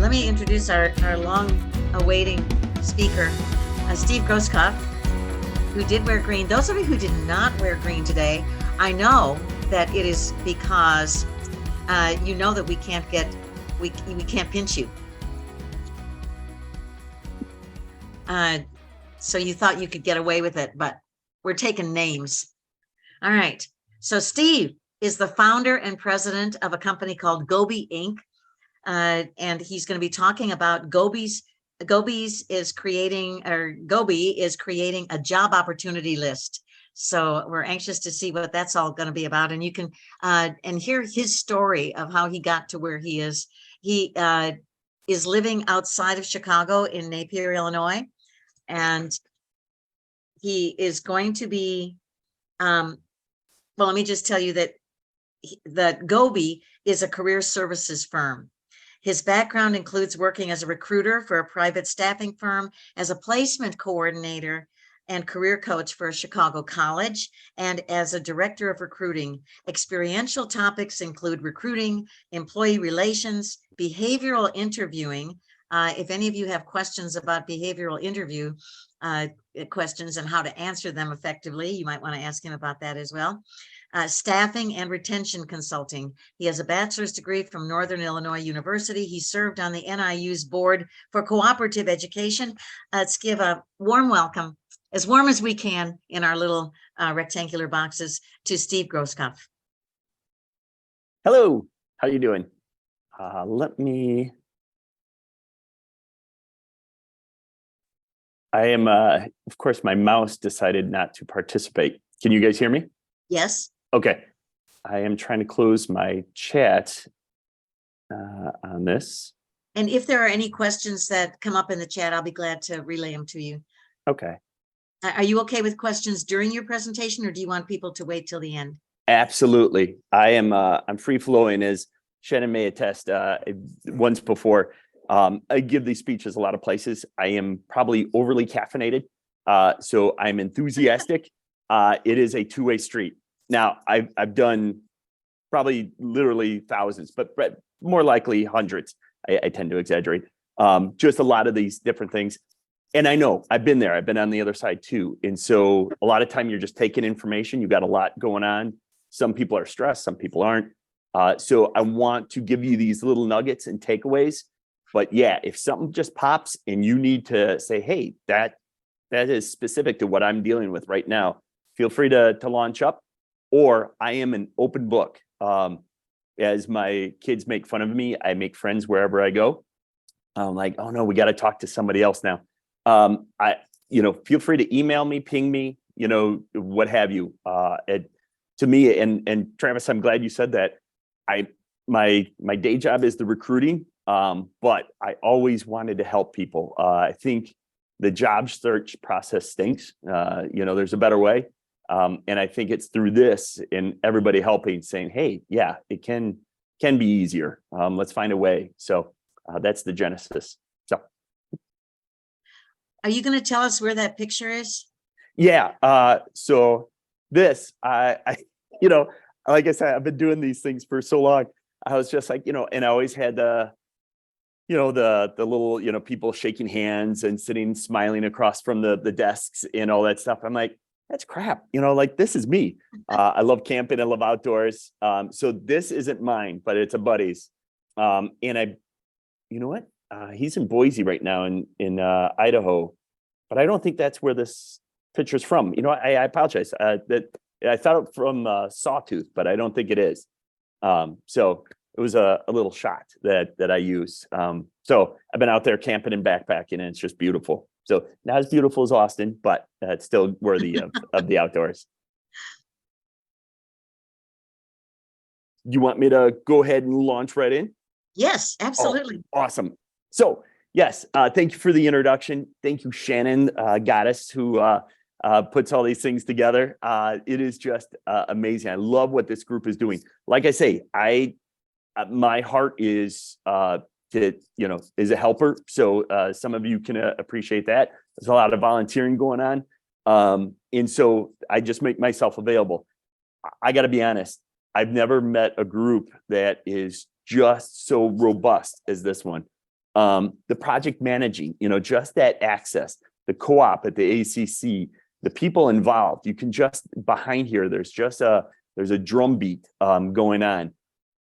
Let me introduce our long-awaiting speaker, Steve Grosskopf, who did wear green. Those of you who did not wear green today, I know that it is because you know that we can't pinch you. So you thought you could get away with it, but we're taking names. All right. So Steve is the founder and president of a company called Gobie Inc. And he's going to be talking about Gobie is creating a job opportunity list. So we're anxious to see what that's all going to be about. And you can and hear his story of how he got to where he is. He is living outside of Chicago in Napier, Illinois, and he is going to be well, let me just tell you that Gobie is a career services firm. His background includes working as a recruiter for a private staffing firm, as a placement coordinator and career coach for a Chicago college, and as a director of recruiting. Experiential topics include recruiting, employee relations, behavioral interviewing. If any of you have questions about behavioral interview questions and how to answer them effectively, you might want to ask him about that as well. Staffing and retention consulting. He has a bachelor's degree from Northern Illinois University. He served on the NIU's board for cooperative education. Let's give a warm welcome, as warm as we can in our little rectangular boxes, to Steve Grosskopf. Hello, how you doing? I am, of course, my mouse decided not to participate. Can you guys hear me? Yes. Okay, I am trying to close my chat on this. And if there are any questions that come up in the chat, I'll be glad to relay them to you. Okay. Are you okay with questions during your presentation, or do you want people to wait till the end? Absolutely. I'm free flowing, as Shannon may attest once before. I give these speeches a lot of places. I am probably overly caffeinated, so I'm enthusiastic. It is a two-way street. Now, I've done probably literally thousands, but more likely hundreds. I tend to exaggerate. Just a lot of these different things. And I know I've been there. I've been on the other side too. And so a lot of time you're just taking information. You've got a lot going on. Some people are stressed, some people aren't. So I want to give you these little nuggets and takeaways. But yeah, if something just pops and you need to say, hey, that is specific to what I'm dealing with right now, feel free to launch up. Or I am an open book. As my kids make fun of me, I make friends wherever I go. I'm like, oh no, we got to talk to somebody else now. Feel free to email me, ping me, what have you. To me, and Travis, I'm glad you said that. My day job is the recruiting, but I always wanted to help people. I think the job search process stinks. There's a better way. And I think it's through this and everybody helping, saying, hey, yeah, it can be easier. Let's find a way. So that's the genesis. So are you going to tell us where that picture is? Yeah. So this, like I said, I've been doing these things for so long. I was just like, and I always had the little, people shaking hands and sitting, smiling across from the desks and all that stuff. I'm like, that's crap. This is me. I love camping. I love outdoors. So this isn't mine, but it's a buddy's. And you know what? He's in Boise right now in Idaho, but I don't think that's where this picture's from. I apologize. That I thought it from Sawtooth, but I don't think it is. So it was a little shot that I use. So I've been out there camping and backpacking, and it's just beautiful. So not as beautiful as Austin, but it's still worthy of the outdoors. You want me to go ahead and launch right in? Yes, absolutely. Oh, awesome. So yes, thank you for the introduction. Thank you, Shannon Goddess, who puts all these things together. It is just amazing. I love what this group is doing. Like I say, my heart is is a helper. So some of you can appreciate that. There's a lot of volunteering going on. And so I just make myself available. I got to be honest. I've never met a group that is just so robust as this one. The project managing, just that access, the co-op at the ACC, the people involved. You can just behind here, there's a drum beat going on.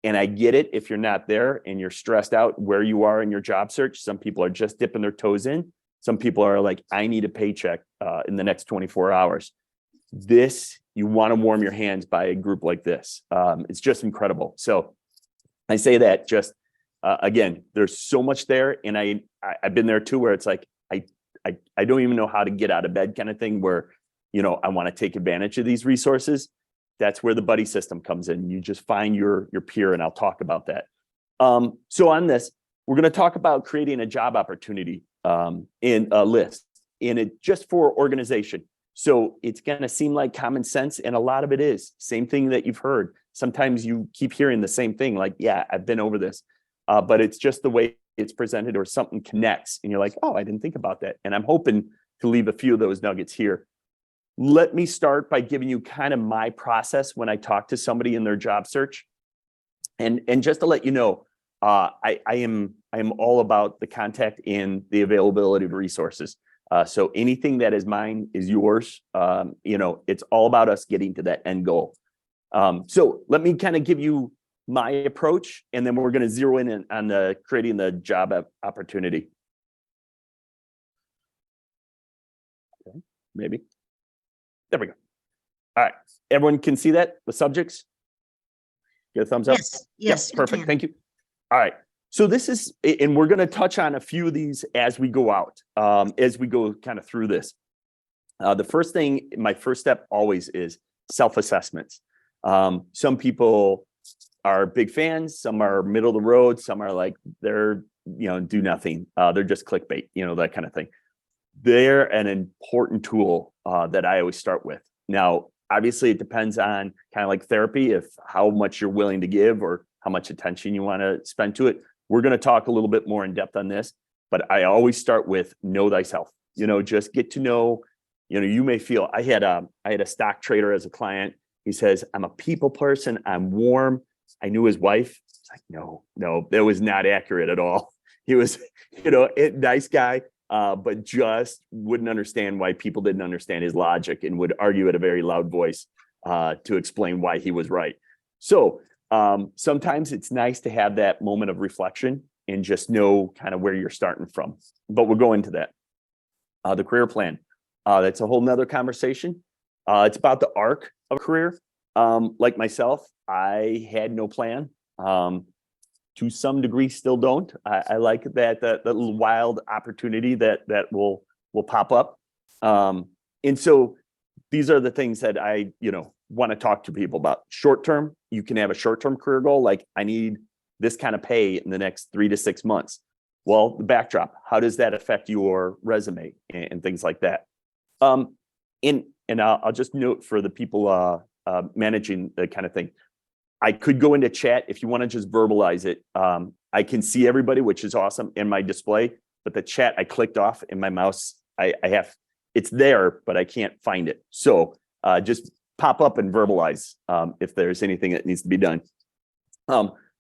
And I get it if you're not there and you're stressed out where you are in your job search. Some people are just dipping their toes in. Some people are like, I need a paycheck in the next 24 hours. You want to warm your hands by a group like this. It's just incredible. So I say that just, again, there's so much there. And I've been there too, where it's like, I don't even know how to get out of bed kind of thing where, I want to take advantage of these resources. That's where the buddy system comes in. You just find your peer, and I'll talk about that. So on this, we're going to talk about creating a job opportunity in a list, and it just for organization. So it's going to seem like common sense, and a lot of it is. Same thing that you've heard. Sometimes you keep hearing the same thing, like, yeah, I've been over this. But it's just the way it's presented, or something connects, and you're like, oh, I didn't think about that. And I'm hoping to leave a few of those nuggets here. Let me start by giving you kind of my process when I talk to somebody in their job search. And just to let you know, I am all about the contact and the availability of resources. So anything that is mine is yours. It's all about us getting to that end goal. So let me kind of give you my approach, and then we're going to zero in on creating the job opportunity. Okay, maybe. There we go. All right. Everyone can see that? The subjects? Get a thumbs up? Yes. Yes, perfect. Thank you. All right. So this is, and we're going to touch on a few of these as we go out, as we go kind of through this. The first thing, my first step always is self-assessments. Some people are big fans, some are middle of the road, some are like, they're, do nothing. They're just clickbait, that kind of thing. They're an important tool that I always start with. Now, obviously, it depends on kind of like therapy, if how much you're willing to give or how much attention you want to spend to it. We're going to talk a little bit more in depth on this, but I always start with know thyself. Just get to know. You may feel I had a stock trader as a client. He says, I'm a people person. I'm warm. I knew his wife. It's like, no, that was not accurate at all. He was, a nice guy. But just wouldn't understand why people didn't understand his logic and would argue at a very loud voice to explain why he was right. So sometimes it's nice to have that moment of reflection and just know kind of where you're starting from. But we'll go into that. The career plan. That's a whole nother conversation. It's about the arc of a career. Like myself, I had no plan. To some degree, still don't. I like that little wild opportunity that will pop up. And so these are the things that I want to talk to people about. Short term, you can have a short term career goal, like I need this kind of pay in the next 3 to 6 months. Well, the backdrop, how does that affect your resume and things like that? And I'll just note for the people managing the kind of thing. I could go into chat if you want to just verbalize it. I can see everybody, which is awesome in my display, but the chat I clicked off in my mouse, it's there, but I can't find it. So just pop up and verbalize if there's anything that needs to be done.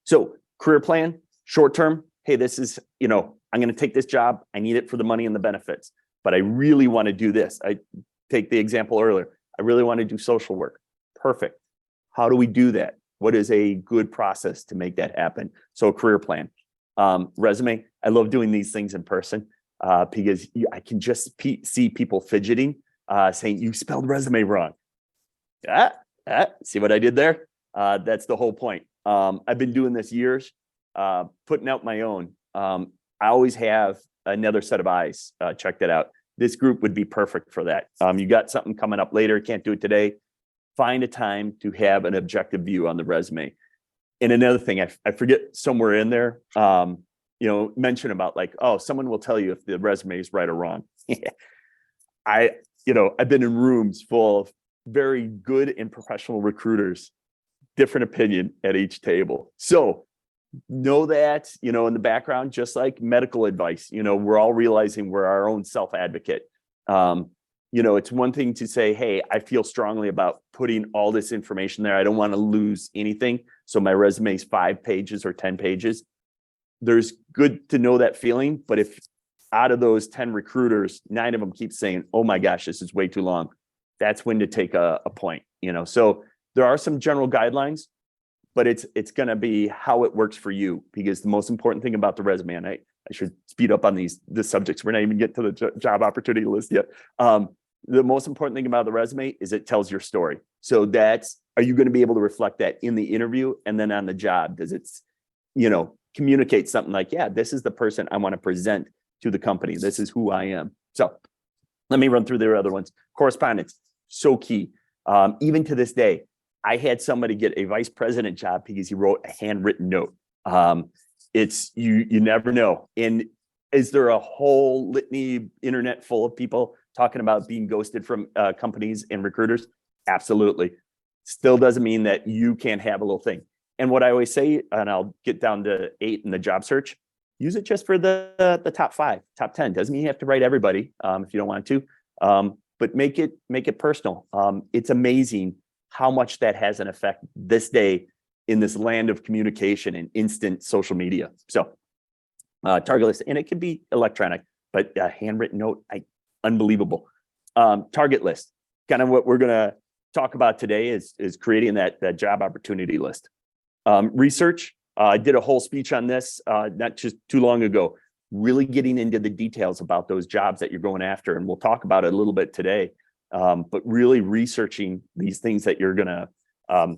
So career plan, short term. Hey, this is, I'm going to take this job. I need it for the money and the benefits, but I really want to do this. I take the example earlier. I really want to do social work. Perfect. How do we do that? What is a good process to make that happen? So a career plan, resume. I love doing these things in person because I can just see people fidgeting, saying you spelled resume wrong. See what I did there? That's the whole point. I've been doing this years, putting out my own. I always have another set of eyes. Check that out. This group would be perfect for that. You got something coming up later. Can't do it today. Find a time to have an objective view on the resume. And another thing, I forget somewhere in there, mention about like, oh, someone will tell you if the resume is right or wrong. I've been in rooms full of very good and professional recruiters, different opinion at each table. So know that, in the background, just like medical advice, we're all realizing we're our own self-advocate. It's one thing to say, hey, I feel strongly about putting all this information there. I don't want to lose anything. So my resume is 5 pages or 10 pages. there's good to know that feeling, but if out of those 10 recruiters, 9 of them keep saying, oh my gosh, this is way too long, that's when to take a point, So there are some general guidelines, but it's going to be how it works for you, because the most important thing about the resume, and I should speed up on the subjects. We're not even getting to the job opportunity list yet. The most important thing about the resume is it tells your story. So are you going to be able to reflect that in the interview and then on the job? Does it, communicate something like, yeah, this is the person I want to present to the company. This is who I am. So let me run through their other ones. Correspondence, so key. Even to this day, I had somebody get a vice president job because he wrote a handwritten note. It's you never know. And is there a whole litany internet full of people talking about being ghosted from companies and recruiters? Absolutely. Still doesn't mean that you can't have a little thing. And what I always say, and I'll get down to 8 in the job search, use it just for the top 5, top 10. Doesn't mean you have to write everybody if you don't want to, but make it personal. It's amazing how much that has an effect this day in this land of communication and instant social media. So target list, and it can be electronic, but a handwritten note, unbelievable. Target list, kind of what we're going to talk about today is creating that job opportunity list. Research, I did a whole speech on this not just too long ago, really getting into the details about those jobs that you're going after. And we'll talk about it a little bit today, but really researching these things that you're going to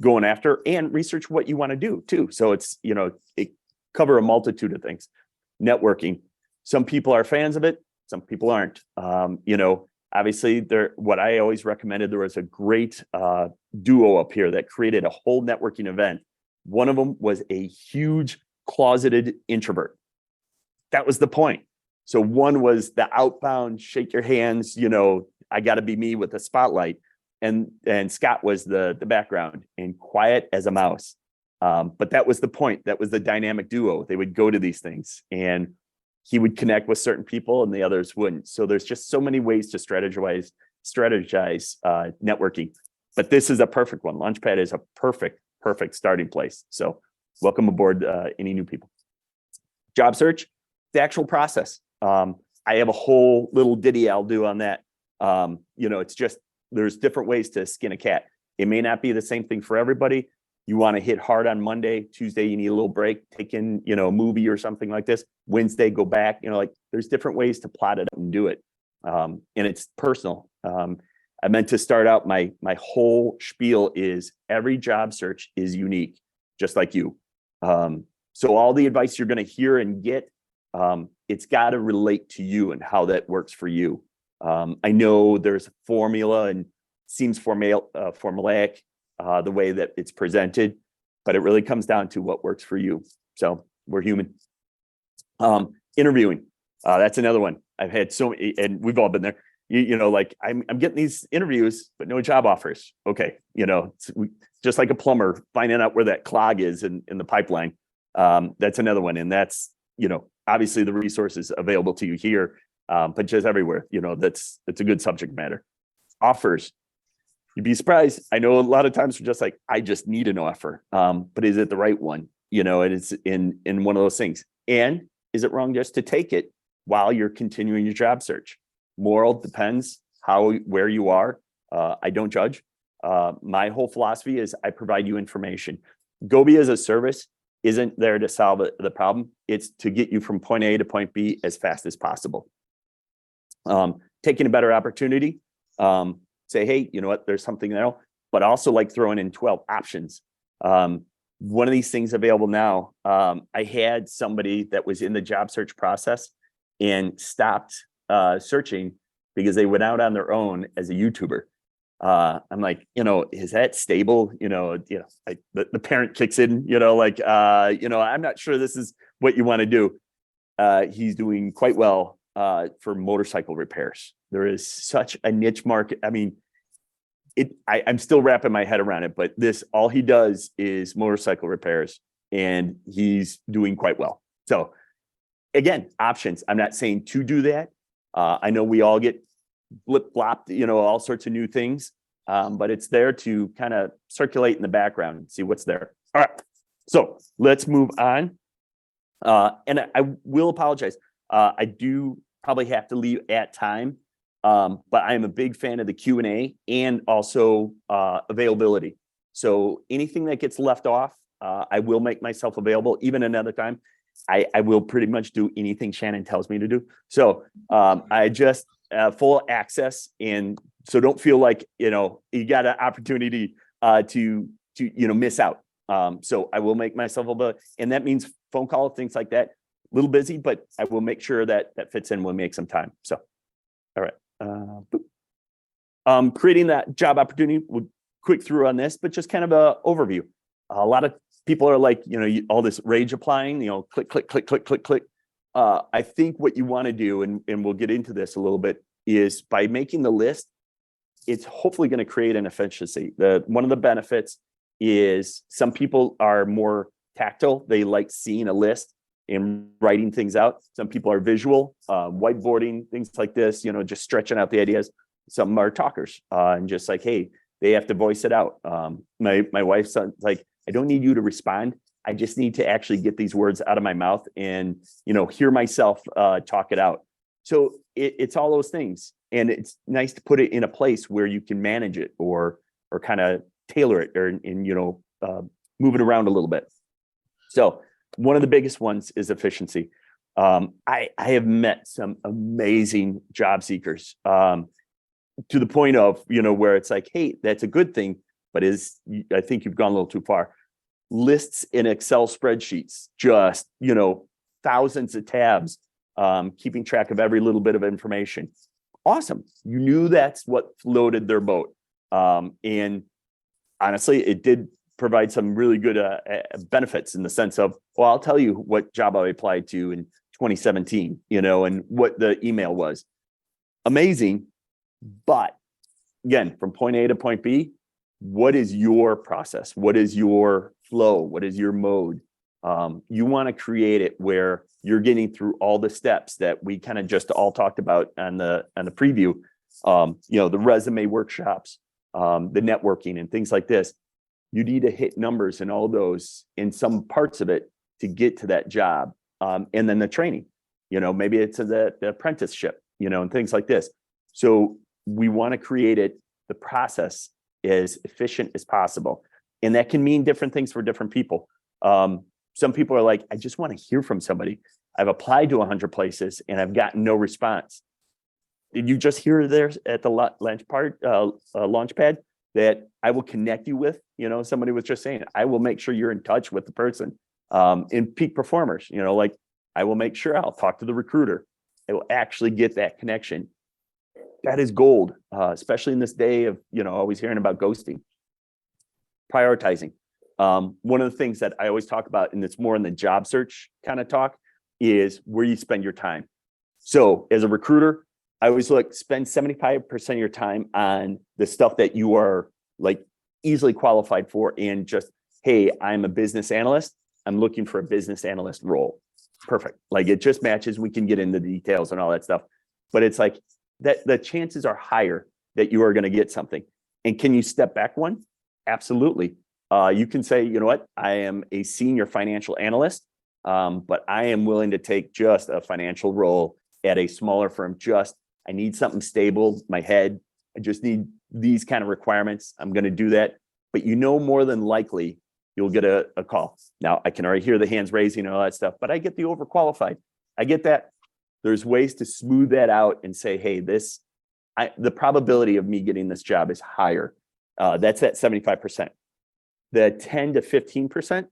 going after, and research what you want to do too. So it's, it cover a multitude of things. Networking. Some people are fans of it. Some people aren't. Obviously what I always recommended, there was a great duo up here that created a whole networking event. One of them was a huge closeted introvert. That was the point. So one was the outbound, shake your hands, I got to be me with the spotlight. And Scott was the background and quiet as a mouse. But that was the point. That was the dynamic duo. They would go to these things and he would connect with certain people and the others wouldn't. So there's just so many ways to strategize networking. But this is a perfect one. Launchpad is a perfect starting place. So welcome aboard any new people. Job search, the actual process. I have a whole little ditty I'll do on that. It's just, there's different ways to skin a cat. It may not be the same thing for everybody. You want to hit hard on Monday, Tuesday, you need a little break, take in, a movie or something like this. Wednesday, go back, there's different ways to plot it and do it. And it's personal. I meant to start out my whole spiel is every job search is unique, just like you. So all the advice you're going to hear and get, it's got to relate to you and how that works for you. I know there's a formula and seems formulaic the way that it's presented, but it really comes down to what works for you. So we're human. Interviewing, that's another one. I've had so many, and we've all been there. I'm getting these interviews, but no job offers. Okay, it's just like a plumber finding out where that clog is in the pipeline. That's another one, and that's obviously the resources available to you here, but just everywhere. That's a good subject matter. Offers. You'd be surprised. I know a lot of times we're just like, I just need an offer. But is it the right one? And it's in one of those things. And is it wrong just to take it while you're continuing your job search? Moral depends where you are. I don't judge. My whole philosophy is I provide you information. Gobie as a service isn't there to solve the problem. It's to get you from point A to point B as fast as possible. Taking a better opportunity. Say, hey, you know what, there's something there, but also like throwing in 12 options. One of these things available now, I had somebody that was in the job search process and stopped searching because they went out on their own as a YouTuber. I'm like, is that stable? The parent kicks in, I'm not sure this is what you want to do. He's doing quite well for motorcycle repairs. There is such a niche market. I mean, I'm still wrapping my head around it, but all he does is motorcycle repairs and he's doing quite well. So again, options. I'm not saying to do that. I know we all get blip-blopped, all sorts of new things, but it's there to kind of circulate in the background and see what's there. All right, so let's move on. And I will apologize. I do probably have to leave at time, but I am a big fan of the Q&A and also availability. So anything that gets left off, I will make myself available. Even another time, I will pretty much do anything Shannon tells me to do. So I just full access, and so don't feel like you got an opportunity to miss out. So I will make myself available, and that means phone call, things like that. A little busy, but I will make sure that fits in. We'll make some time. So, all right. Creating that job opportunity. We'll quick through on this, but just kind of a overview. A lot of people are like, all this rage applying, click, click, click, click, click, click. I think what you want to do, and we'll get into this a little bit, is by making the list, it's hopefully going to create an efficiency. One of the benefits is some people are more tactile. They like seeing a list and writing things out. Some people are visual, whiteboarding, things like this, just stretching out the ideas. Some are talkers, and just like, hey, they have to voice it out. My wife's like, I don't need you to respond. I just need to actually get these words out of my mouth and, hear myself talk it out. So it's all those things. And it's nice to put it in a place where you can manage it or kind of tailor it and move it around a little bit. So one of the biggest ones is efficiency. I have met some amazing job seekers to the point of, where it's like, hey, that's a good thing, but I think you've gone a little too far. Lists in Excel spreadsheets, just, thousands of tabs, keeping track of every little bit of information. Awesome. You knew that's what floated their boat. And honestly, it did provide some really good benefits in the sense of, well, I'll tell you what job I applied to in 2017, and what the email was. Amazing. But again, from point A to point B, what is your process? What is your flow? What is your mode? You want to create it where you're getting through all the steps that we kind of just all talked about on the preview. The resume workshops, the networking and things like this. You need to hit numbers in all those in some parts of it to get to that job. And then the training, maybe it's the apprenticeship, and things like this. So we want to create it, the process as efficient as possible. And that can mean different things for different people. Some people are like, I just want to hear from somebody. I've applied to 100 places and I've gotten no response. Did you just hear there at the launch pad that I will connect you with? Somebody was just saying, I will make sure you're in touch with the person. In peak performers, like I will make sure I'll talk to the recruiter. I will actually get that connection. That is gold, especially in this day of, always hearing about ghosting. Prioritizing. One of the things that I always talk about, and it's more in the job search kind of talk, is where you spend your time. So as a recruiter, I always spend 75% of your time on the stuff that you are like easily qualified for, and just, hey, I'm a business analyst. I'm looking for a business analyst role. Perfect. Like it just matches. We can get into the details and all that stuff, but it's like that the chances are higher that you are going to get something. And can you step back one? Absolutely. You can say, you know what, I am a senior financial analyst, but I am willing to take just a financial role at a smaller firm. I need something stable, my head. I just need these kind of requirements. I'm going to do that. But more than likely, you'll get a call. Now, I can already hear the hands raising and all that stuff, but I get the overqualified. I get that. There's ways to smooth that out and say, hey, the probability of me getting this job is higher. That's at 75%. The 10 to 15%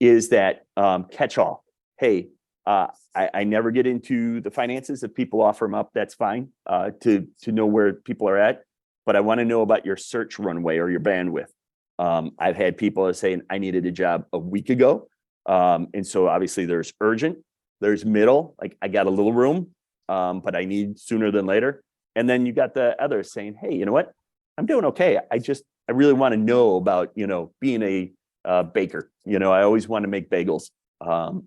is that catch-all. Hey, I never get into the finances. If people offer them up, that's fine to know where people are at. But I want to know about your search runway or your bandwidth. I've had people saying I needed a job a week ago. And so obviously there's urgent, there's middle, like I got a little room, but I need sooner than later. And then you got the others saying, hey, you know what? I'm doing okay. I really want to know about, being a baker. I always want to make bagels.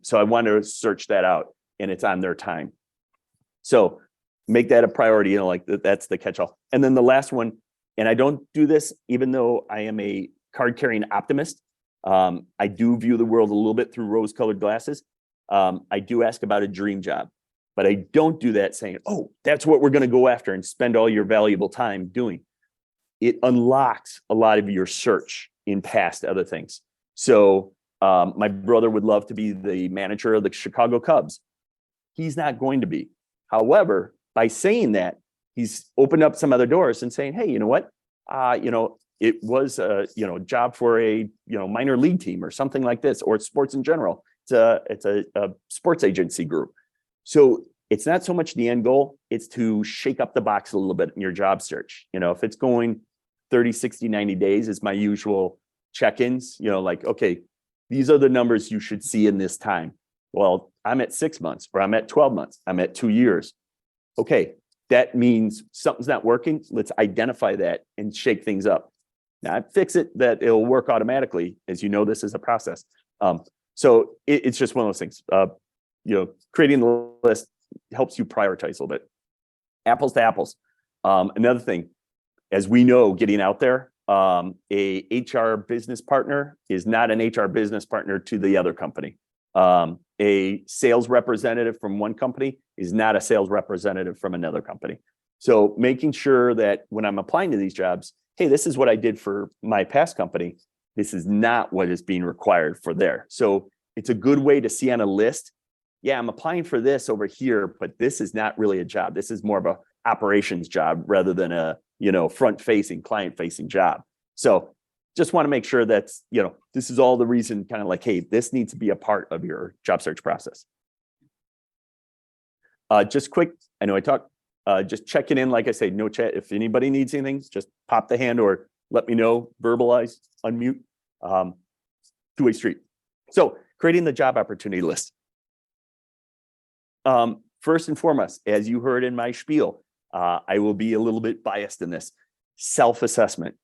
So I want to search that out, and it's on their time. So make that a priority, that's the catch-all. And then the last one, and I don't do this, even though I am a card-carrying optimist. I do view the world a little bit through rose-colored glasses. I do ask about a dream job, but I don't do that saying, oh, that's what we're going to go after and spend all your valuable time doing. It unlocks a lot of your search in past other things. So my brother would love to be the manager of the Chicago Cubs. He's not going to be. However, by saying that, he's opened up some other doors and saying, hey, you know what? It was a job for a minor league team or something like this, or sports in general. It's a sports agency group. So it's not so much the end goal, it's to shake up the box a little bit in your job search. If it's going 30, 60, 90 days is my usual check-ins, like, okay, these are the numbers you should see in this time. Well, I'm at 6 months, or I'm at 12 months, I'm at 2 years. Okay, that means something's not working. Let's identify that and shake things up. Not fix it that it'll work automatically. As you know, this is a process. So it's just one of those things. Creating the list helps you prioritize a little bit. Apples to apples. Another thing, as we know, getting out there, a HR business partner is not an HR business partner to the other company. A sales representative from one company is not a sales representative from another company. So making sure that when I'm applying to these jobs, hey, this is what I did for my past company. This is not what is being required for there. So it's a good way to see on a list, yeah, I'm applying for this over here, but this is not really a job. This is more of a operations job rather than a, front-facing, client-facing job. So just want to make sure that's, this is all the reason kind of like, hey, this needs to be a part of your job search process. Just quick, I know I talked, just checking in, like I say, no chat. If anybody needs anything, just pop the hand or let me know, verbalize, unmute, two-way street. So creating the job opportunity list. First and foremost, as you heard in my spiel, I will be a little bit biased in this. Self-assessment.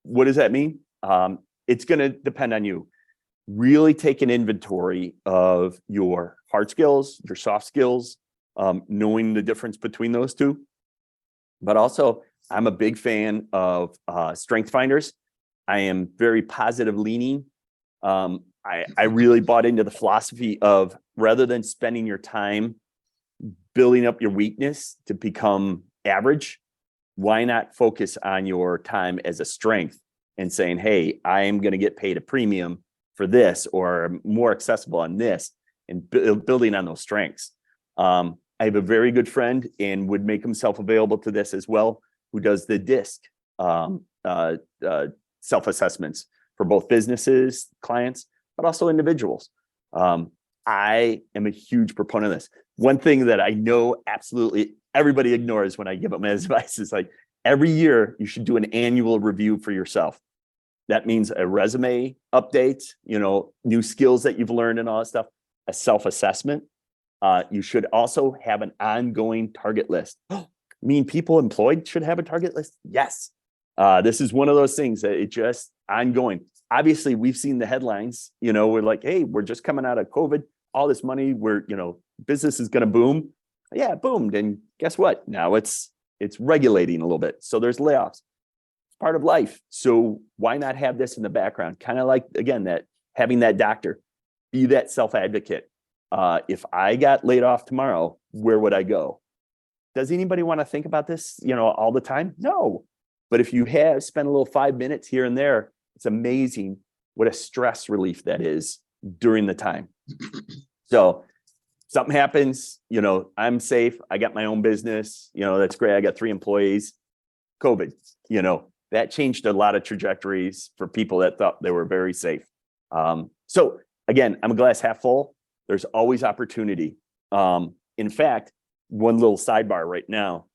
What does that mean? It's going to depend on you. Really take an inventory of your hard skills, your soft skills, knowing the difference between those two. But also, I'm a big fan of strength finders. I am very positive leaning. I really bought into the philosophy of rather than spending your time building up your weakness to become average, why not focus on your time as a strength and saying, hey, I am going to get paid a premium for this or more accessible on this, and building on those strengths. I have a very good friend and would make himself available to this as well, who does the DISC self-assessments for both businesses, clients, but also individuals. I am a huge proponent of this. One thing that I know absolutely everybody ignores when I give them advice is like every year you should do an annual review for yourself. That means a resume update, new skills that you've learned and all that stuff, a self-assessment. You should also have an ongoing target list. Mean people employed should have a target list? Yes. This is one of those things that it just ongoing. Obviously, we've seen the headlines, we're like, hey, we're just coming out of COVID, all this money, business is going to boom. Yeah, it boomed. And guess what? Now it's regulating a little bit. So there's layoffs. It's part of life. So why not have this in the background? Kind of like, again, that having that doctor, be that self-advocate. If I got laid off tomorrow, where would I go? Does anybody want to think about this, all the time? No. But if you have spent a little 5 minutes here and there, it's amazing what a stress relief that is during the time. So something happens, I'm safe. I got my own business, that's great. I got 3 employees. COVID, that changed a lot of trajectories for people that thought they were very safe. So again, I'm a glass half full. There's always opportunity. In fact, one little sidebar right now,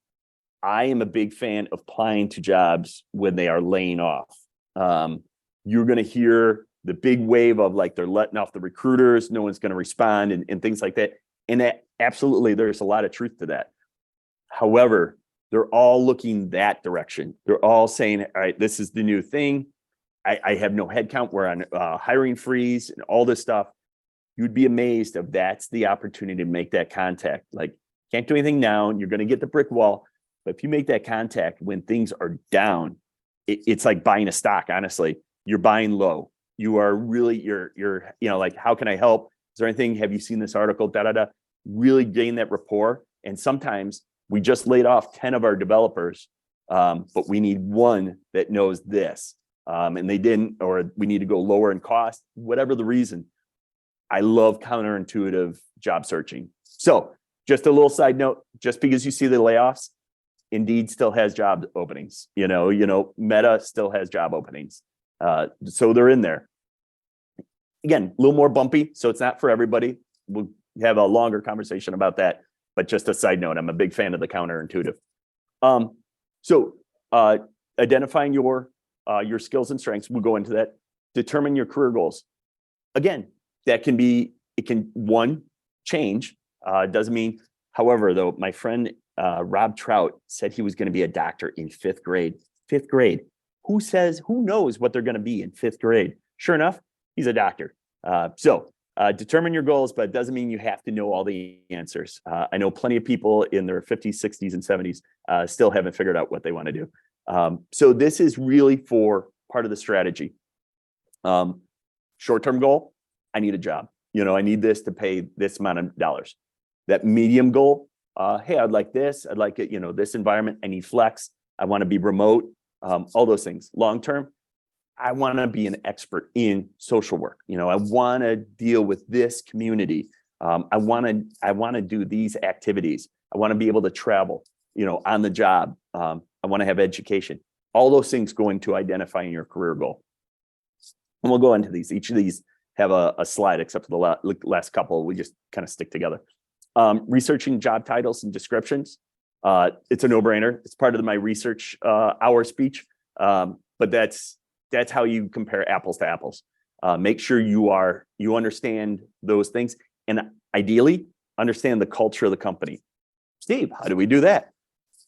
I am a big fan of applying to jobs when they are laying off. You're going to hear the big wave of like they're letting off the recruiters, no one's going to respond and things like that. And that absolutely, there's a lot of truth to that. However, they're all looking that direction. They're all saying, all right, this is the new thing. I have no headcount. We're on hiring freeze and all this stuff. You'd be amazed if that's the opportunity to make that contact. Like, can't do anything now. You're going to get the brick wall. But if you make that contact when things are down, it's like buying a stock. Honestly, you're buying low. You are really, you're like, how can I help? Is there anything, have you seen this article? Da, da, da. Really gain that rapport. And sometimes we just laid off 10 of our developers, but we need one that knows this. And they didn't, or we need to go lower in cost, whatever the reason. I love counterintuitive job searching. So just a little side note, just because you see the layoffs, Indeed still has job openings, Meta still has job openings. So they're in there. Again, a little more bumpy, so it's not for everybody. We'll have a longer conversation about that, but just a side note, I'm a big fan of the counterintuitive. So identifying your skills and strengths, we'll go into that. Determine your career goals. Again, it can one, change. Doesn't mean, however, though, my friend Rob Trout said he was going to be a doctor in fifth grade. Fifth grade. Who knows what they're going to be in fifth grade? Sure enough, he's a doctor. So determine your goals, but it doesn't mean you have to know all the answers. I know plenty of people in their 50s, 60s, and 70s still haven't figured out what they want to do. So this is really for part of the strategy. Short-term goal, I need a job. I need this to pay this amount of dollars. That medium goal, hey, I'd like this. I'd like it, this environment. I need flex. I want to be remote. All those things. Long-term, I want to be an expert in social work. I want to deal with this community. I want to do these activities. I want to be able to travel, on the job. I want to have education. All those things go into identifying your career goal. And we'll go into these. Each of these have a slide, except for the last couple. We just kind of stick together. Researching job titles and descriptions. It's a no-brainer. It's part of my research hour speech. But that's how you compare apples to apples. Make sure you understand those things, and ideally understand the culture of the company. Steve, how do we do that?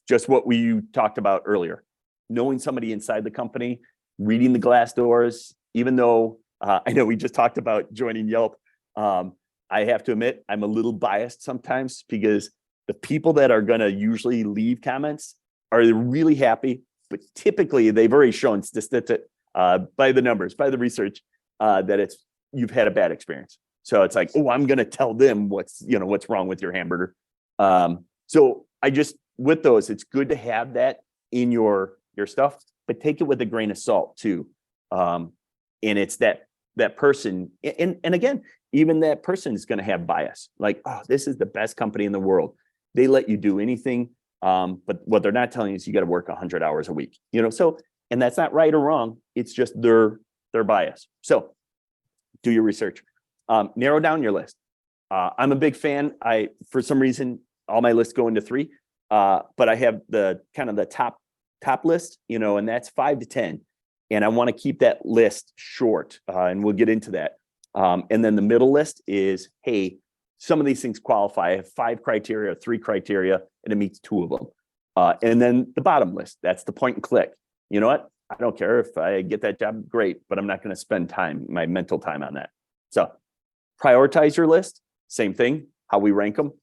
Just what we talked about earlier. Knowing somebody inside the company, reading the glass doors. Even though I know we just talked about joining Yelp, I have to admit I'm a little biased sometimes, because the people that are going to usually leave comments are really happy, but typically they've already shown by the numbers, by the research, that you've had a bad experience. So it's like, oh, I'm going to tell them what's wrong with your hamburger. So with those, it's good to have that in your stuff, but take it with a grain of salt too. And it's that person, and again, even that person is going to have bias. Like, oh, this is the best company in the world. They let you do anything, but what they're not telling you is you got to work 100 hours a week. So, and that's not right or wrong. It's just their bias. So, do your research. Narrow down your list. I'm a big fan. For some reason, all my lists go into 3, but I have the kind of the top list, and that's 5 to 10. And I want to keep that list short, and we'll get into that. And then the middle list is, hey, some of these things qualify. I have 5 criteria, 3 criteria, and it meets 2 of them. And then the bottom list, that's the point and click. You know what? I don't care if I get that job, great, but I'm not going to spend my mental time on that. So prioritize your list. Same thing, how we rank them.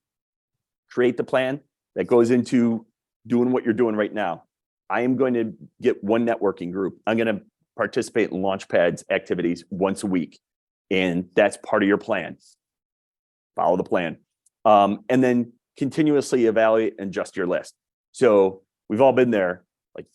Create the plan that goes into doing what you're doing right now. I am going to get one networking group. I'm going to participate in Launchpad's activities once a week. And that's part of your plan. Follow the plan. And then continuously evaluate and adjust your list. So we've all been there, like,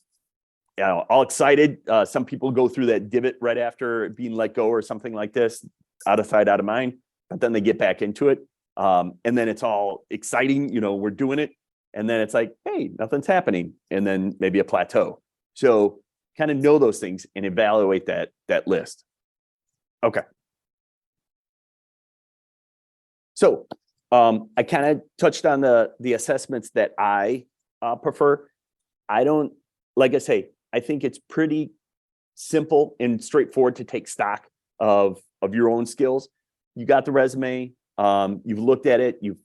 all excited. Some people go through that divot right after being let go or something like this, out of sight, out of mind, but then they get back into it. And then it's all exciting, we're doing it. And then it's like, hey, nothing's happening. And then maybe a plateau. So kind of know those things and evaluate that list. Okay. So I kind of touched on the assessments that I prefer. Like I say, I think it's pretty simple and straightforward to take stock of your own skills. You got the resume, you've looked at it, you've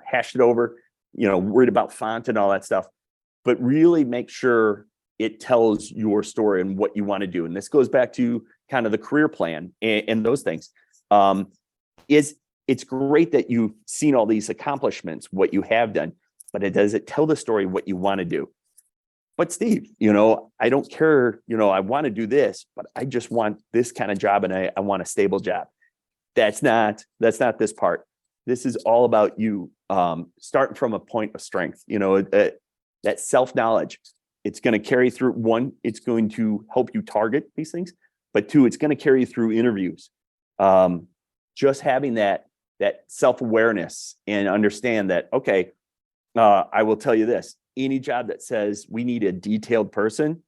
hashed it over, worried about font and all that stuff, but really make sure it tells your story and what you want to do. And this goes back to kind of the career plan and those things. It's great that you've seen all these accomplishments, what you have done, but does it tell the story what you want to do? But Steve, I don't care, I want to do this, but I just want this kind of job and I want a stable job. That's not this part. This is all about you starting from a point of strength. That self-knowledge. It's going to carry through. One, it's going to help you target these things, but two, it's going to carry you through interviews. Just having that self-awareness and understand that, okay, I will tell you this, any job that says we need a detailed person,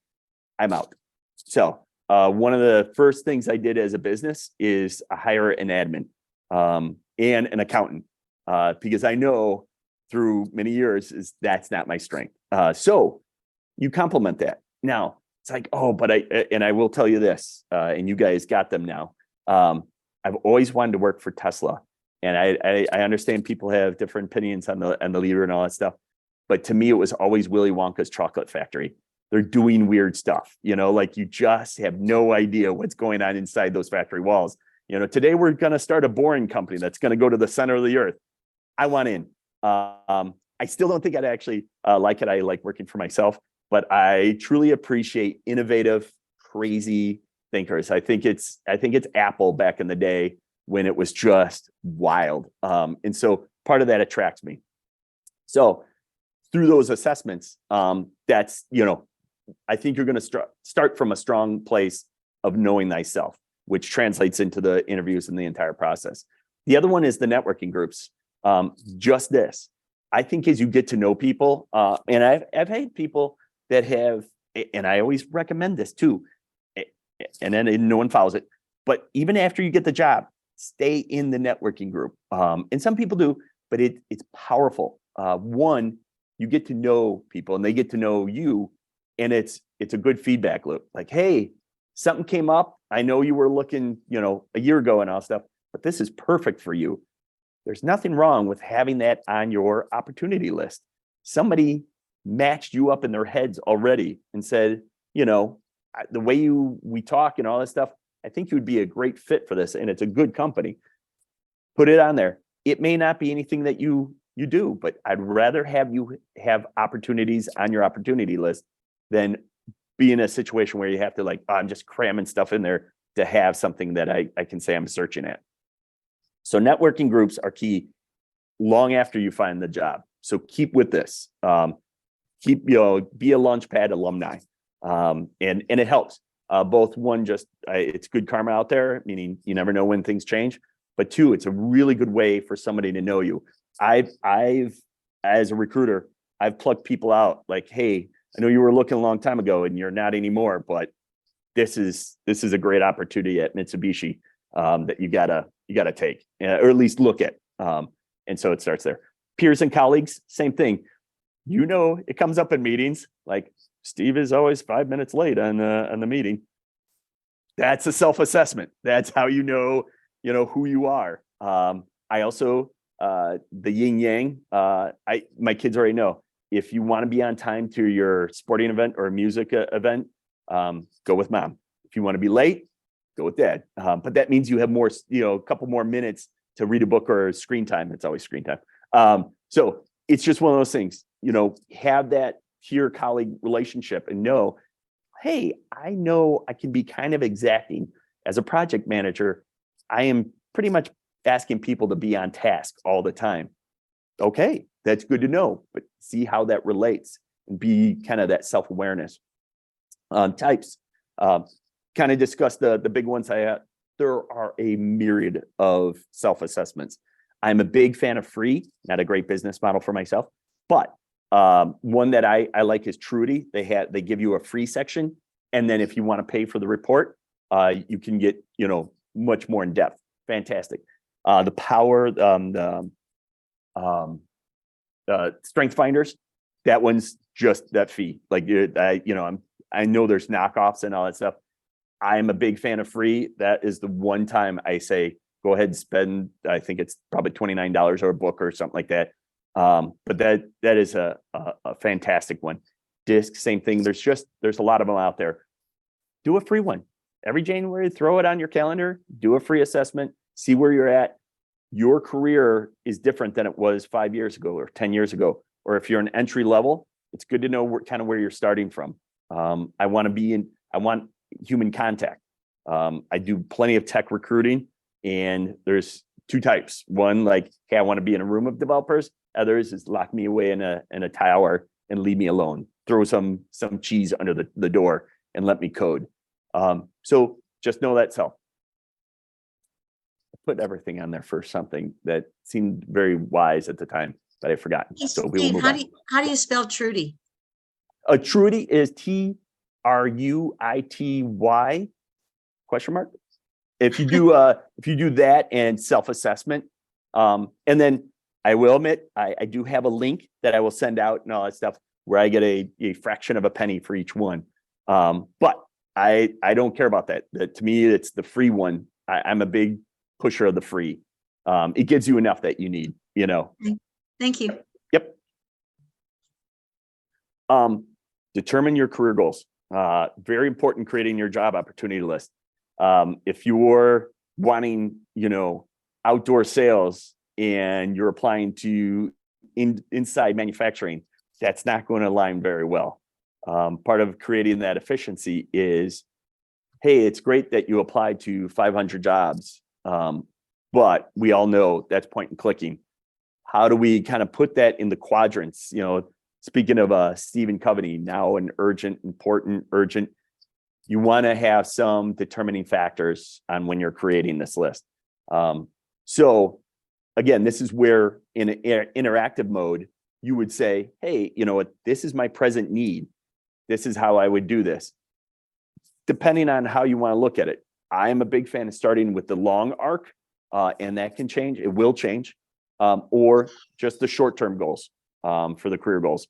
I'm out. So one of the first things I did as a business is hire an admin and an accountant because I know through many years that's not my strength. So you complement that. Now it's like, oh, but I will tell you this, and you guys got them now. I've always wanted to work for Tesla, and I understand people have different opinions on the leader and all that stuff, but to me, it was always Willy Wonka's chocolate factory. They're doing weird stuff, like you just have no idea what's going on inside those factory walls. Today we're going to start a boring company that's going to go to the center of the earth. I want in. I still don't think I'd actually like it. I like working for myself, but I truly appreciate innovative, crazy thinkers. I think it's Apple back in the day when it was just wild. And so part of that attracts me. So through those assessments, that's, I think you're going to start from a strong place of knowing thyself, which translates into the interviews and the entire process. The other one is the networking groups. Just this, I think as you get to know people, and I've had people that have, and I always recommend this too, and then no one follows it, but even after you get the job, stay in the networking group. And some people do, but it's powerful. One, you get to know people and they get to know you, and it's a good feedback loop. Like, hey, something came up. I know you were looking, a year ago and all stuff, but this is perfect for you. There's nothing wrong with having that on your opportunity list. Somebody matched you up in their heads already and said, the way we talk and all that stuff, I think you would be a great fit for this, and it's a good company. Put it on there. It may not be anything that you do, but I'd rather have you have opportunities on your opportunity list than be in a situation where you have to I'm just cramming stuff in there to have something that I can say I'm searching at. So networking groups are key long after you find the job. So keep with this. Be a Launchpad alumni. And it helps. Both one, it's good karma out there, meaning you never know when things change. But two, it's a really good way for somebody to know you. I've as a recruiter, I've plucked people out like, hey, I know you were looking a long time ago and you're not anymore, but this is a great opportunity at Mitsubishi that you gotta take, or at least look at. And so it starts there. Peers and colleagues, same thing. It comes up in meetings, like Steve is always 5 minutes late on the meeting. That's a self-assessment. That's how you know who you are. I also the yin yang. My kids already know, if you want to be on time to your sporting event or a music event, go with mom. If you want to be late, go with dad. But that means you have more, a couple more minutes to read a book or screen time. It's always screen time. So it's just one of those things, have that peer colleague relationship and know, hey, I know I can be kind of exacting as a project manager. I am pretty much asking people to be on task all the time. Okay, that's good to know, but see how that relates and be kind of that self-awareness. Types, kind of discuss the big ones I have. There are a myriad of self-assessments. I'm a big fan of free, not a great business model for myself, but one that I like is Truity. They give you a free section, and then if you want to pay for the report, you can get much more in depth. Fantastic. The power, Strength Finders, that one's just that fee. I know there's knockoffs and all that stuff. I'm a big fan of free. That is the one time I say, go ahead and spend, I think it's probably $29 or a book or something like that. But that is a fantastic one. Disc, same thing. There's a lot of them out there. Do a free one. Every January, throw it on your calendar, do a free assessment, see where you're at. Your career is different than it was 5 years ago or 10 years ago. Or if you're an entry level, it's good to know where you're starting from. I want human contact. I do plenty of tech recruiting. And there's two types. One, like, hey, I want to be in a room of developers. Others is lock me away in a tower and leave me alone. Throw some cheese under the door and let me code. So just know that self. I put everything on there for something that seemed very wise at the time, but I forgot. Hey, So we will Steve, move how on. how do you spell Trudy? Trudy is TRUITY ? If you do that and self-assessment, and then I will admit, I do have a link that I will send out and all that stuff where I get a fraction of a penny for each one. But I don't care about that. To me, it's the free one. I'm a big pusher of the free. It gives you enough that you need, Thank you. Yep. Determine your career goals. Very important, creating your job opportunity list. If you're wanting, outdoor sales and you're applying to inside manufacturing, that's not going to align very well. Part of creating that efficiency is, hey, it's great that you applied to 500 jobs, but we all know that's point and clicking. How do we kind of put that in the quadrants? Speaking of Stephen Covey, now an urgent, important, urgent, you want to have some determining factors on when you're creating this list. So again, this is where in an interactive mode, you would say, hey, you know what, this is my present need. This is how I would do this. Depending on how you want to look at it. I am a big fan of starting with the long arc, and that can change. It will change, or just the short-term goals for the career goals.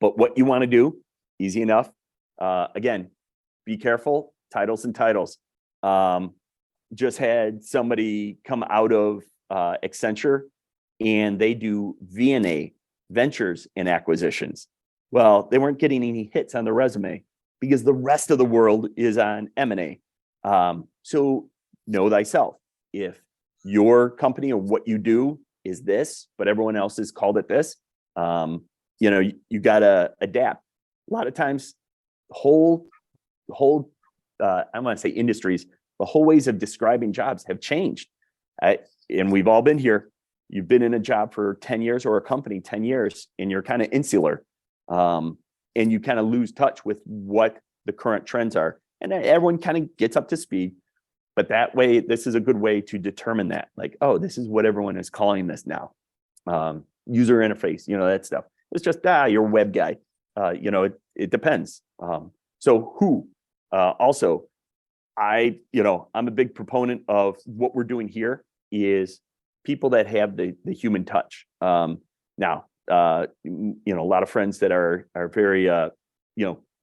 But what you want to do, easy enough. Again, be careful, titles and titles. Just had somebody come out of Accenture, and they do V&A, ventures and acquisitions. Well, they weren't getting any hits on the resume because the rest of the world is on M&A. So know thyself. If your company or what you do is this, but everyone else has called it this, you got to adapt. A lot of times, the whole I want to say industries, the whole ways of describing jobs have changed. And we've all been here. You've been in a job for 10 years or a company 10 years, and you're kind of insular. And you kind of lose touch with what the current trends are. And everyone kind of gets up to speed. But that way, this is a good way to determine that. Like, oh, this is what everyone is calling this now. User interface, that stuff. It's just, you're a web guy. It depends. So who? Also, I'm a big proponent of what we're doing here is people that have the human touch. Now, a lot of friends that are very,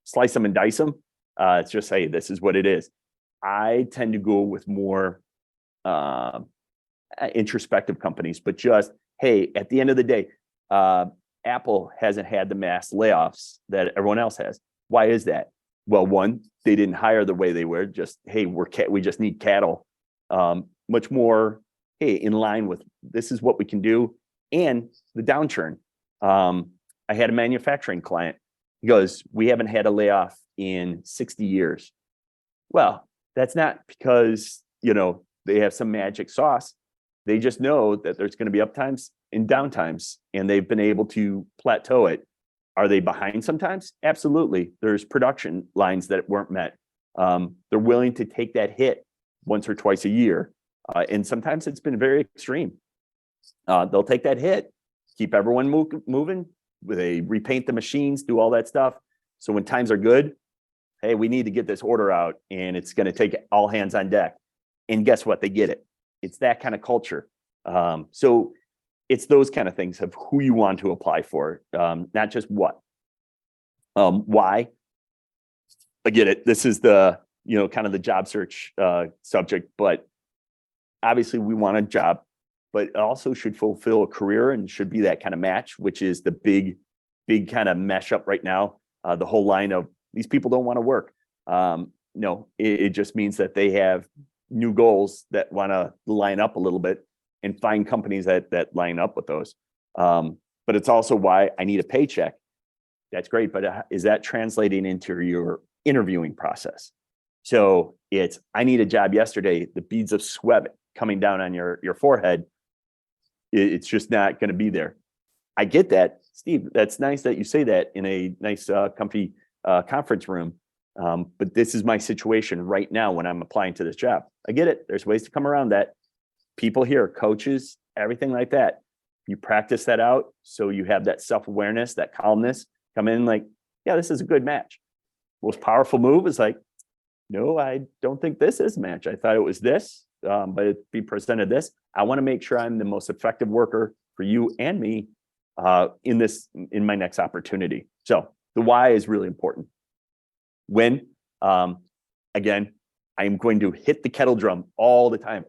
slice them and dice them. It's just, hey, this is what it is. I tend to go with more introspective companies, but just, hey, at the end of the day, Apple hasn't had the mass layoffs that everyone else has. Why is that? Well, one, they didn't hire the way they were. Just, hey, we just need cattle. Much more, hey, in line with this is what we can do, and the downturn. I had a manufacturing client. He goes, we haven't had a layoff in 60 years. Well, that's not because, they have some magic sauce. They just know that there's going to be uptimes and downtimes, and they've been able to plateau it. Are they behind sometimes? Absolutely. There's production lines that weren't met. They're willing to take that hit once or twice a year. And sometimes it's been very extreme. They'll take that hit, keep everyone moving. They repaint the machines, do all that stuff. So when times are good, hey, we need to get this order out, and it's going to take all hands on deck. And guess what? They get it. It's that kind of culture. So it's those kind of things of who you want to apply for, not just what. Why? I get it. This is the, kind of the job search subject, but obviously we want a job, but it also should fulfill a career and should be that kind of match, which is the big kind of mesh up right now. The whole line of these people don't want to work. No, it just means that they have new goals that want to line up a little bit and find companies that line up with those. But it's also why I need a paycheck. That's great, but is that translating into your interviewing process? So it's, I need a job yesterday. The beads of sweat coming down on your forehead, it's just not going to be there. I get that, Steve. That's nice that you say that in a nice, comfy conference room. But this is my situation right now when I'm applying to this job. I get it. There's ways to come around that. People here, coaches, everything like that. You practice that out so you have that self-awareness, that calmness, come in like, yeah, this is a good match. Most powerful move is like, no, I don't think this is a match. I thought it was this, but it be presented this. I want to make sure I'm the most effective worker for you and me in my next opportunity. So the why is really important. When, again, I am going to hit the kettle drum all the time.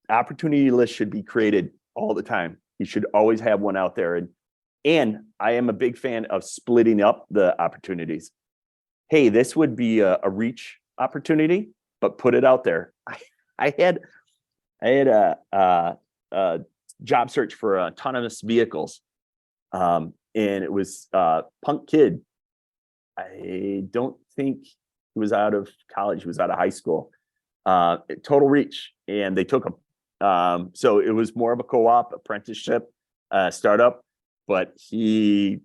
Opportunity list should be created all the time. You should always have one out there. And I am a big fan of splitting up the opportunities. Hey, this would be a reach opportunity, but put it out there. I had a job search for autonomous vehicles. And it was punk kid. I don't think he was out of college. He was out of high school. Total reach. And they took him. So it was more of a co-op apprenticeship startup, but he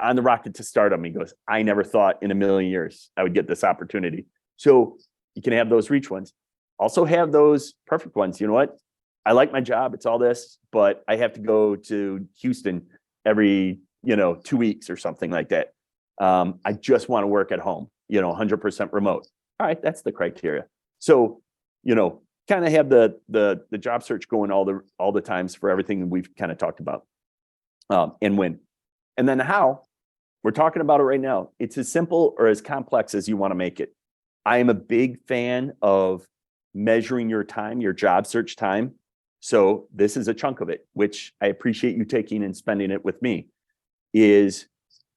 on the rocket to stardom, he goes, I never thought in a million years I would get this opportunity. So you can have those reach ones. Also have those perfect ones. You know what? I like my job. It's all this, but I have to go to Houston every, 2 weeks or something like that. I just want to work at home, 100% remote. All right. That's the criteria. So, kind of have the job search going all the times for everything we've kind of talked about, and when. And then how, we're talking about it right now. It's as simple or as complex as you want to make it. I am a big fan of measuring your time, your job search time. So this is a chunk of it, which I appreciate you taking and spending it with me, is,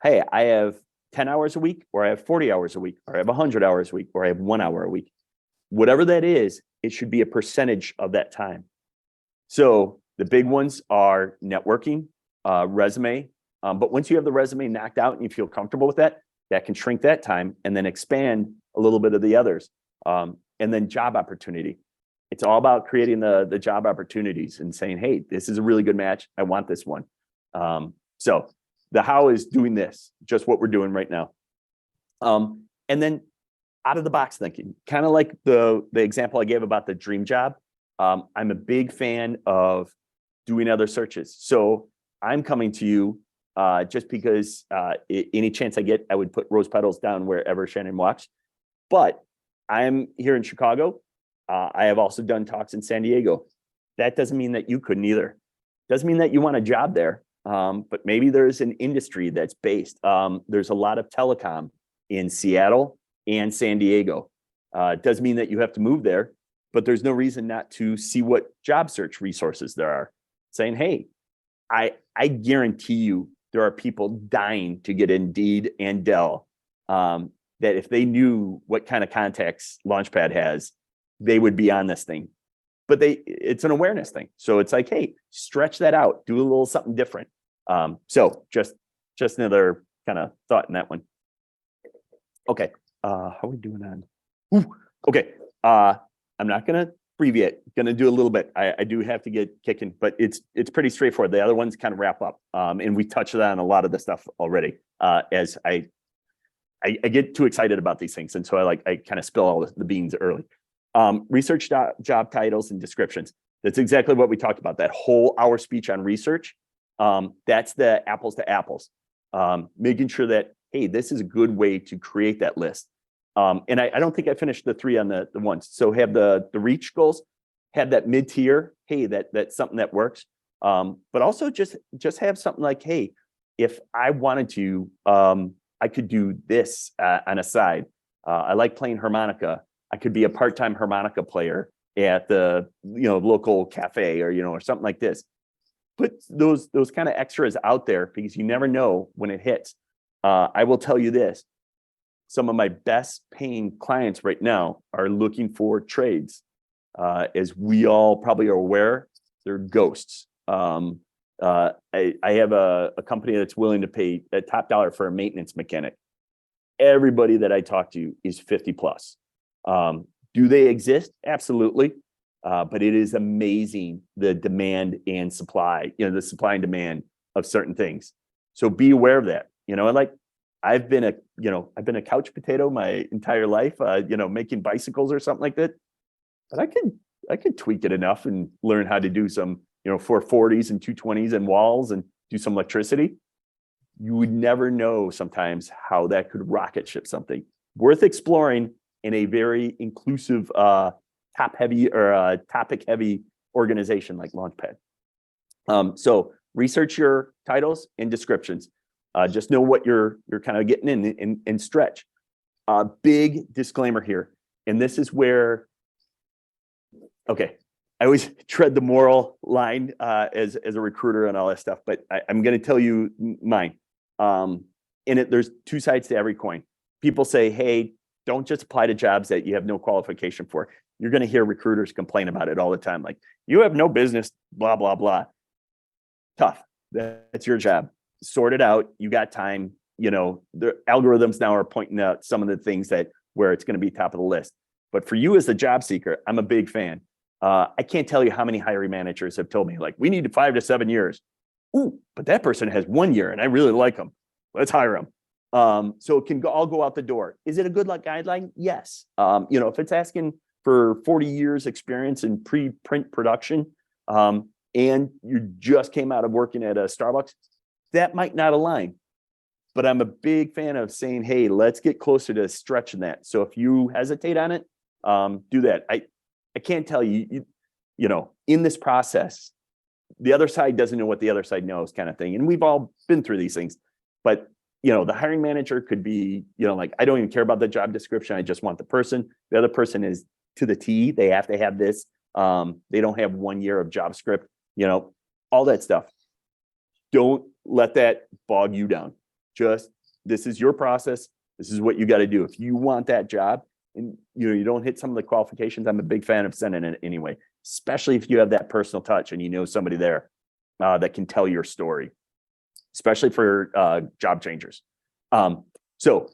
hey, I have 10 hours a week, or I have 40 hours a week, or I have 100 hours a week, or I have 1 hour a week. Whatever that is, it should be a percentage of that time. So the big ones are networking, resume. But once you have the resume knocked out and you feel comfortable with that, that can shrink that time and then expand a little bit of the others. And then job opportunity. It's all about creating the job opportunities and saying, hey, this is a really good match. I want this one. So the how is doing this, just what we're doing right now. And then out of the box thinking, kind of like the example I gave about the dream job. I'm a big fan of doing other searches. So I'm coming to you just because any chance I get, I would put rose petals down wherever Shannon walks. But I'm here in Chicago. I have also done talks in San Diego. That doesn't mean that you couldn't either. Doesn't mean that you want a job there. But maybe there's an industry that's based. There's a lot of telecom in Seattle and San Diego. Doesn't mean that you have to move there, but there's no reason not to see what job search resources there are. Saying, hey, I guarantee you there are people dying to get Indeed and Dell, that if they knew what kind of contacts Launchpad has, they would be on this thing. But it's an awareness thing. So it's like, hey, stretch that out, do a little something different. So just another kind of thought in that one. Okay. How are we doing on? Ooh, okay. I'm not going to abbreviate, going to do a little bit. I do have to get kicking, but it's pretty straightforward. The other ones kind of wrap up. And we touched on a lot of the stuff already, as I get too excited about these things. And so I kind of spill all the beans early. Research job titles and descriptions. That's exactly what we talked about. That whole hour speech on research. That's the apples to apples. Making sure that, hey, this is a good way to create that list. And I don't think I finished the 3 on the ones. So have the reach goals, have that mid tier. Hey, that's something that works. But also just have something like, hey, if I wanted to, I could do this on a side. I like playing harmonica. I could be a part-time harmonica player at the local cafe or something like this. Put those kind of extras out there because you never know when it hits. I will tell you this. Some of my best paying clients right now are looking for trades. As we all probably are aware, they're ghosts. I have a company that's willing to pay a top dollar for a maintenance mechanic. Everybody that I talk to is 50 plus. Do they exist? Absolutely. But it is amazing the demand and supply, the supply and demand of certain things. So be aware of that. Like I've been a couch potato my entire life, making bicycles or something like that. But I could tweak it enough and learn how to do some, 440s and 220s and walls and do some electricity. You would never know sometimes how that could rocket ship something worth exploring in a very inclusive, top heavy or topic heavy organization like Launchpad. So research your titles and descriptions. Just know what you're kind of getting in and stretch. Big disclaimer here, and this is where, okay, I always tread the moral line as a recruiter and all that stuff, but I'm going to tell you mine. There's two sides to every coin. People say, hey, don't just apply to jobs that you have no qualification for. You're going to hear recruiters complain about it all the time. Like, you have no business, blah, blah, blah. Tough. That's your job. Sort it out. You got time. The algorithms now are pointing out some of the things where it's going to be top of the list. But for you as the job seeker, I'm a big fan. I can't tell you how many hiring managers have told me, like, we need 5 to 7 years. Ooh, but that person has 1 year and I really like them. Let's hire them. So it can all go out the door. Is it a good guideline? Yes. If it's asking for 40 years experience in pre-print production, and you just came out of working at a Starbucks, that might not align. But I'm a big fan of saying, hey, let's get closer to stretching that. So if you hesitate on it, do that. I can't tell you, in this process, the other side doesn't know what the other side knows, kind of thing. And we've all been through these things. But, the hiring manager could be, like, I don't even care about the job description. I just want the person. The other person is to the T. They have to have this. They don't have 1 year of JavaScript, all that stuff. Don't let that bog you down. This is your process. This is what you got to do. If you want that job and you don't hit some of the qualifications, I'm a big fan of sending it anyway, especially if you have that personal touch and somebody there that can tell your story, especially for job changers. So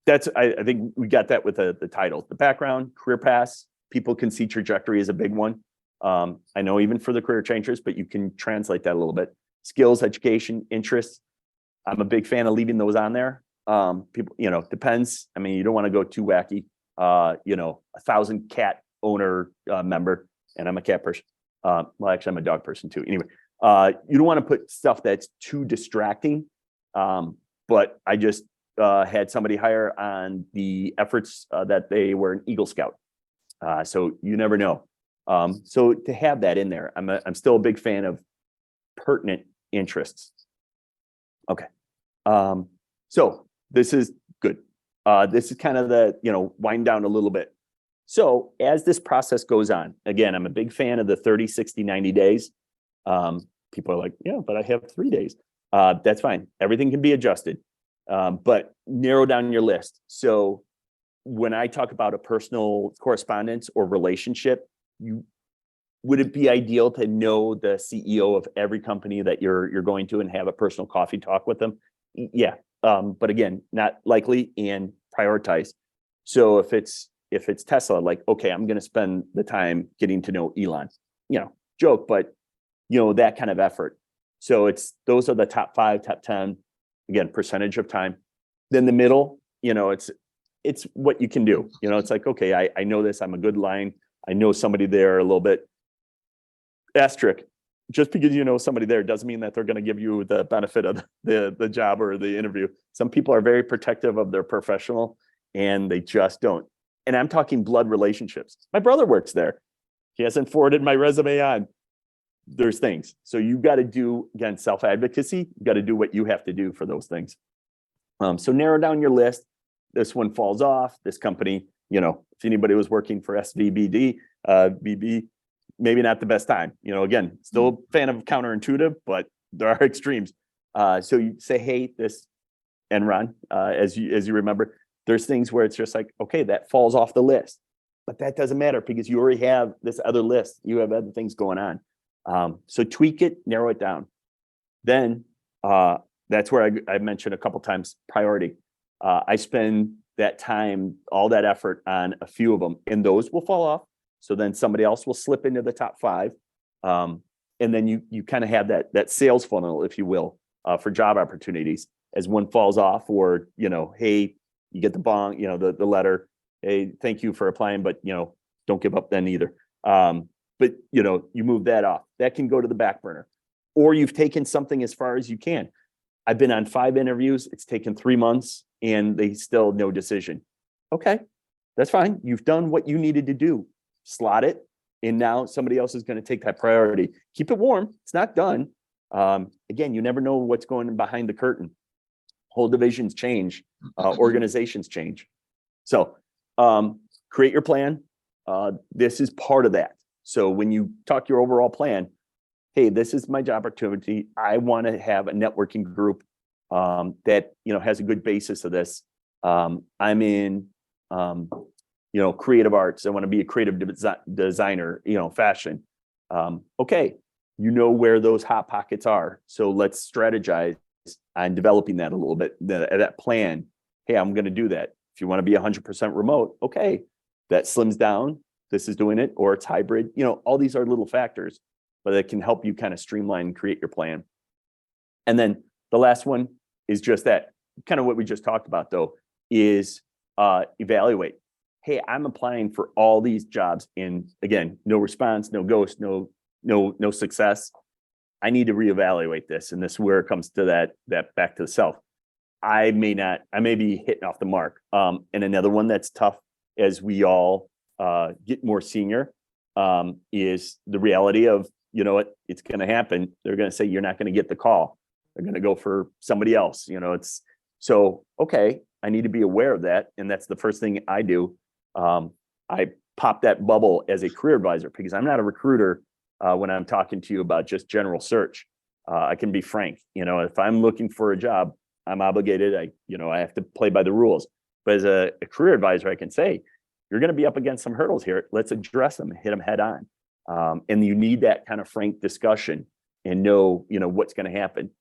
that's, I think we got that with the titles, the background, career paths. People can see trajectory is a big one. I know even for the career changers, but you can translate that a little bit. Skills, education, interests. I'm a big fan of leaving those on there. People, depends. I mean, you don't want to go too wacky. 1,000 cat owner member, and I'm a cat person. Well, actually, I'm a dog person too. Anyway, you don't want to put stuff that's too distracting. But I just had somebody hire on the efforts that they were an Eagle Scout. So you never know. So to have that in there, I'm still a big fan of pertinent interests. Okay. So this is good. This is kind of the, wind down a little bit. So as this process goes on, again, I'm a big fan of the 30, 60, 90 days. People are like, yeah, but I have 3 days. That's fine. Everything can be adjusted, but narrow down your list. So when I talk about a personal correspondence or relationship, would it be ideal to know the CEO of every company that you're going to and have a personal coffee talk with them? Yeah. But again, not likely, and prioritize. So if it's Tesla, like, okay, I'm going to spend the time getting to know Elon, joke, but that kind of effort. So those are the top 5, top 10, again, percentage of time. Then the middle, it's what you can do. It's like, okay, I know this, I'm a good line. I know somebody there a little bit. Asterisk. Just because you know somebody there doesn't mean that they're going to give you the benefit of the job or the interview. Some people are very protective of their professional, and they just don't. And I'm talking blood relationships. My brother works there. He hasn't forwarded my resume on. There's things. So you've got to do, again, self-advocacy. You've got to do what you have to do for those things. So narrow down your list. This one falls off. This company, if anybody was working for SVBD, BB, maybe not the best time. Again, still a fan of counterintuitive, but there are extremes. So you say, hey, this Enron, as you remember, there's things where it's just like, okay, that falls off the list, but that doesn't matter because you already have this other list. You have other things going on. So tweak it, narrow it down. Then that's where I mentioned a couple times priority. I spend that time, all that effort on a few of them, and those will fall off. So then somebody else will slip into the top 5. And then you kind of have that sales funnel, if you will, for job opportunities. As one falls off, or, hey, you get the bong, the letter, hey, thank you for applying, but, don't give up then either. But, you move that off. That can go to the back burner. Or you've taken something as far as you can. I've been on 5 interviews. It's taken 3 months and they still no decision. Okay, that's fine. You've done what you needed to do. Slot it. And now somebody else is going to take that priority. Keep it warm. It's not done. Again, you never know what's going behind the curtain. Whole divisions change. Organizations change. So create your plan. This is part of that. So when you talk your overall plan, hey, this is my job opportunity. I want to have a networking group that has a good basis of this. I'm in creative arts. I want to be a creative designer, fashion. Okay, where those hot pockets are. So let's strategize on developing that a little bit. That plan. Hey, I'm going to do that. If you want to be 100% remote, okay, that slims down. This is doing it, or it's hybrid. All these are little factors, but it can help you kind of streamline and create your plan. And then the last one is just that, kind of what we just talked about, though, is evaluate. Hey, I'm applying for all these jobs, and again, no response, no ghost, no success. I need to reevaluate this, and this is where it comes to that back to the self. I may be hitting off the mark. And another one that's tough as we all get more senior is the reality of, it's going to happen. They're going to say you're not going to get the call. They're going to go for somebody else. It's so, okay, I need to be aware of that. And that's the first thing I do. I pop that bubble as a career advisor, because I'm not a recruiter when I'm talking to you about just general search. I can be frank. If I'm looking for a job, I'm obligated. I have to play by the rules. But as a career advisor, I can say, you're going to be up against some hurdles here. Let's address them, hit them head on. And you need that kind of frank discussion and know, what's going to happen.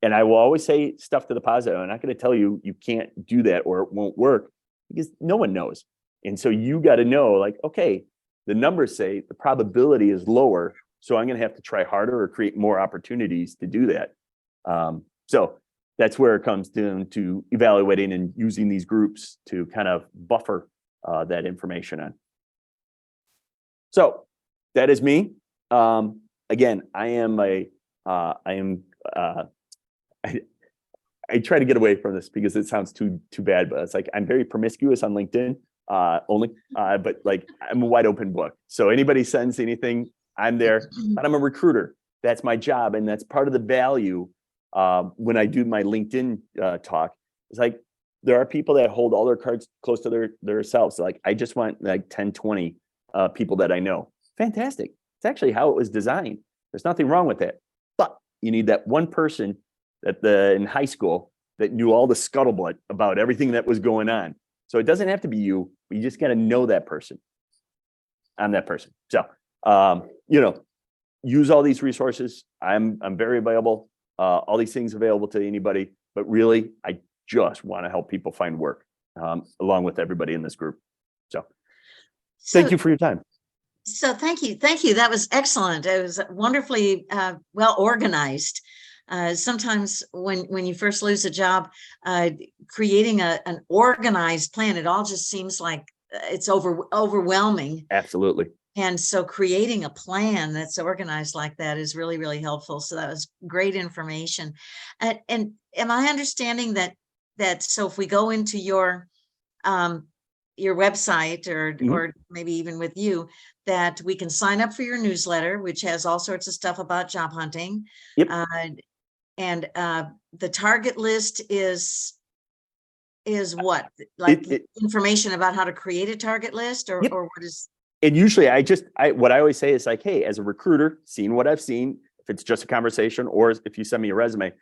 And I will always say stuff to the positive. I'm not going to tell you can't do that or it won't work, because no one knows. And so you got to know, like, okay, the numbers say the probability is lower, so I'm going to have to try harder or create more opportunities to do that. So that's where it comes down to evaluating and using these groups to kind of buffer that information on. So that is me. Again, I try to get away from this because it sounds too bad, but it's like I'm very promiscuous on LinkedIn only, but like I'm a wide open book. So anybody sends anything, I'm there. But I'm a recruiter. That's my job, and that's part of the value when I do my LinkedIn talk. It's like there are people that hold all their cards close to their selves. Like I just want like 10, 20 people that I know. Fantastic. It's actually how it was designed. There's nothing wrong with it. But you need that one person in high school that knew all the scuttlebutt about everything that was going on. So it doesn't have to be you, but you just got to know that person. I'm that person. So, use all these resources. I'm very available. All these things available to anybody, but really, I just want to help people find work along with everybody in this group. So thank you for your time. So thank you. That was excellent. It was wonderfully well organized. Sometimes when you first lose a job, creating an organized plan, it all just seems like it's overwhelming. Absolutely. And so creating a plan that's organized like that is really, really helpful. So that was great information. And am I understanding that so if we go into your website or maybe even with you, that we can sign up for your newsletter, which has all sorts of stuff about job hunting. Yep. And the target list is what? Like information about how to create a target list or what is? And usually what I always say is like, hey, as a recruiter, seeing what I've seen, if it's just a conversation or if you send me a resume,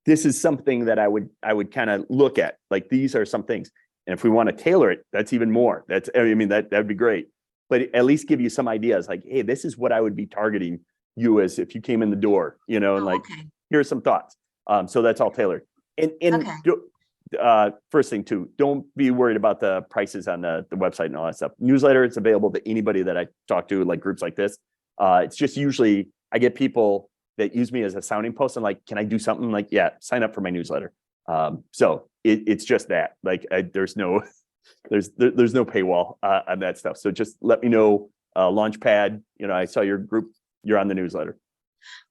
this is something that I would kind of look at. Like these are some things. And if we want to tailor it, that's even more. That'd be great. But at least give you some ideas like, hey, this is what I would be targeting you as if you came in the door, and here's some thoughts. So that's all tailored. And first thing too, don't be worried about the prices on the website and all that stuff. Newsletter, it's available to anybody that I talk to, like groups like this. It's just usually I get people that use me as a sounding post and like, can I do something? Like, yeah, sign up for my newsletter. So it's just that, like, there's no paywall on that stuff. So just let me know. Launchpad, I saw your group, you're on the newsletter.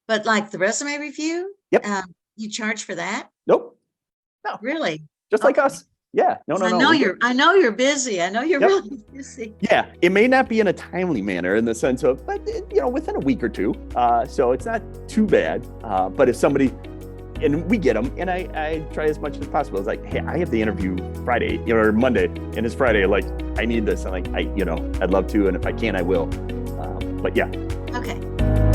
But like the resume review, Yep. You charge for that? Nope. No. Really? Just like us. Yeah. No. I know you're busy. I know you're Yep. really busy. Yeah. It may not be in a timely manner in the sense of, but within a week or two. So it's not too bad. But if somebody, and we get them, and I try as much as possible. It's like, hey, I have the interview Friday, or Monday, and it's Friday. Like, I need this. I'm like, I'd love to. And if I can, I will. But yeah. Okay.